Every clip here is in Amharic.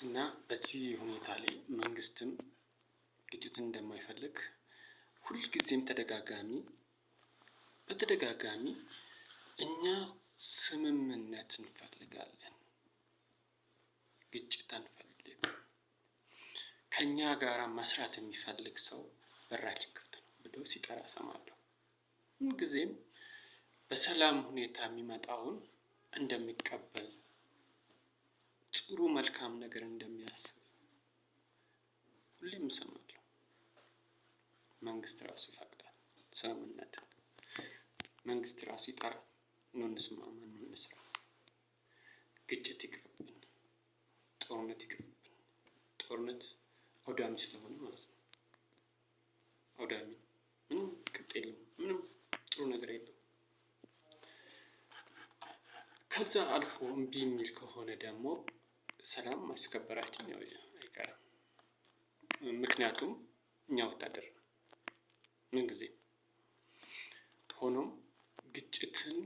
እና በዚህ ሁኔታ ላይ መንግስትም ግጭትን እንደማይፈልግ ሁልጊዜም በተደጋጋሚ እኛ ስምምነት እንፈልጋለን፣ ግጭት አንፈልግም፣ ከኛ ጋር መስራት የሚፈልግ ሰው በራችን ክፍት ነው ብሎ ሲጠራ እሰማለሁ። ሁልጊዜም በሰላም ሁኔታ የሚመጣውን እንደሚቀበል፣ ጥሩ መልካም ነገር እንደሚያስብ ሁሌም እሰማለሁ። መንግስት ራሱ ይፈቅዳል ስምምነትን፣ መንግስት ራሱ ይጠራል፣ ኑ እንስማማ፣ ኑ እንስራ፣ ግጭት ይቅርብን፣ ጦርነት ይቅርብን። ጦርነት አውዳሚ ስለሆነ ማለት ነው። አውዳሚ ምንም ቅጥ የለውም፣ ምንም ጥሩ ነገር የለውም። ከዛ አልፎ እምቢ የሚል ከሆነ ደግሞ ሰላም ማስከበራችን ያው አይቀርም። ምክንያቱም እኛ ወታደር ነን ምን ጊዜ። ሆኖም ግጭትን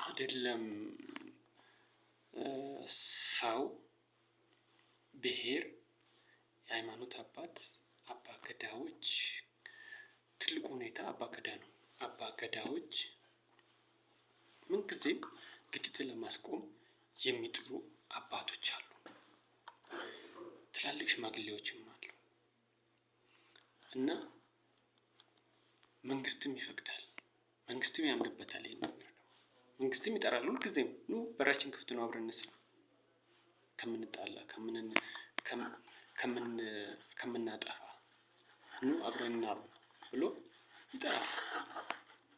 አይደለም ሰው፣ ብሔር፣ የሃይማኖት አባት፣ አባገዳዎች፣ ትልቁ ሁኔታ አባገዳ ነው። አባገዳዎች ምን ጊዜ ግጭትን ለማስቆም የሚጥሩ አባቶች አሉ፣ ትላልቅ ሽማግሌዎችም አሉ። እና መንግስትም ይፈቅዳል፣ መንግስትም ያምንበታል። ይሄን ነገር መንግስትም ይጠራል ሁልጊዜም፣ ኑ በራችን ክፍት ነው አብረን እንስራ፣ ከምንጣላ ከምናጠፋ ኑ አብረን እናብራ ብሎ ይጠራል።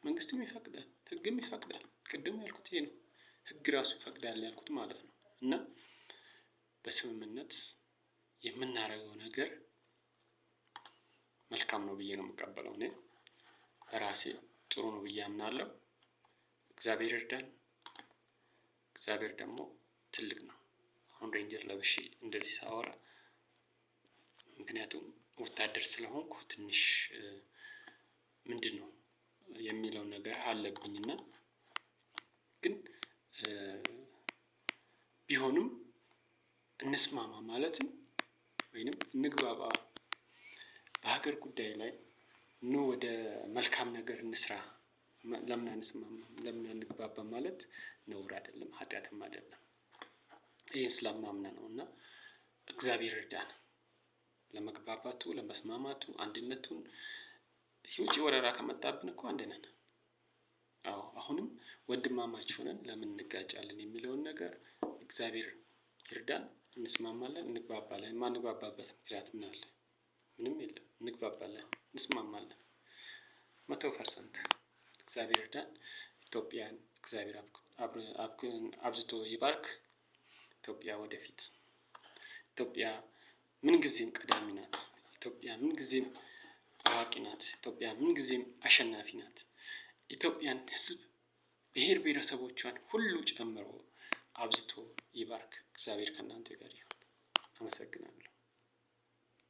መንግስትም ይፈቅዳል፣ ህግም ይፈቅዳል። ቅድም ያልኩት ይሄ ነው፣ ህግ ራሱ ይፈቅዳል ያልኩት ማለት ነው። እና በስምምነት የምናደርገው ነገር መልካም ነው ብዬ ነው የምቀበለው። እኔ በራሴ ጥሩ ነው ብዬ አምናለሁ። እግዚአብሔር ይርዳን። እግዚአብሔር ደግሞ ትልቅ ነው። አሁን ሬንጀር ለብሼ እንደዚህ ሳወራ ምክንያቱም ወታደር ስለሆንኩ ትንሽ ምንድነው የሚለው ነገር አለብኝና፣ ግን ቢሆንም እንስማማ ማለትም ወይንም እንግባባ፣ በሀገር ጉዳይ ላይ ኑ ወደ መልካም ነገር እንስራ፣ ለምን አንስማማ፣ ለምን አንግባባ ማለት ነውር አይደለም፣ ኃጢአትም አይደለም። ይሄን ስለማምን ነው። እና እግዚአብሔር ይርዳን ለመግባባቱ፣ ለመስማማቱ፣ አንድነቱን። የውጭ ወረራ ከመጣብን እኮ አንድ ነን። አዎ አሁንም ወንድማማች ሆነን ለምን እንጋጫለን የሚለውን ነገር እግዚአብሔር ይርዳን። እንስማማለን፣ እንግባባለን። የማንግባባበት ምክንያት ምን አለ? ምንም የለም። እንግባባለን፣ እንስማማለን 100%። እግዚአብሔር ይርዳን። ኢትዮጵያን እግዚአብሔር አብዝቶ ይባርክ። ኢትዮጵያ ወደፊት። ኢትዮጵያ ምን ጊዜም ቀዳሚ ናት። ኢትዮጵያ ምን ጊዜም አዋቂ ናት። ኢትዮጵያ ምን ጊዜም አሸናፊ ናት። ኢትዮጵያን ሕዝብ ብሔር ብሔረሰቦቿን ሁሉ ጨምሮ አብዝቶ ይባርክ። እግዚአብሔር ከእናንተ ጋር ይሁን። አመሰግናለሁ።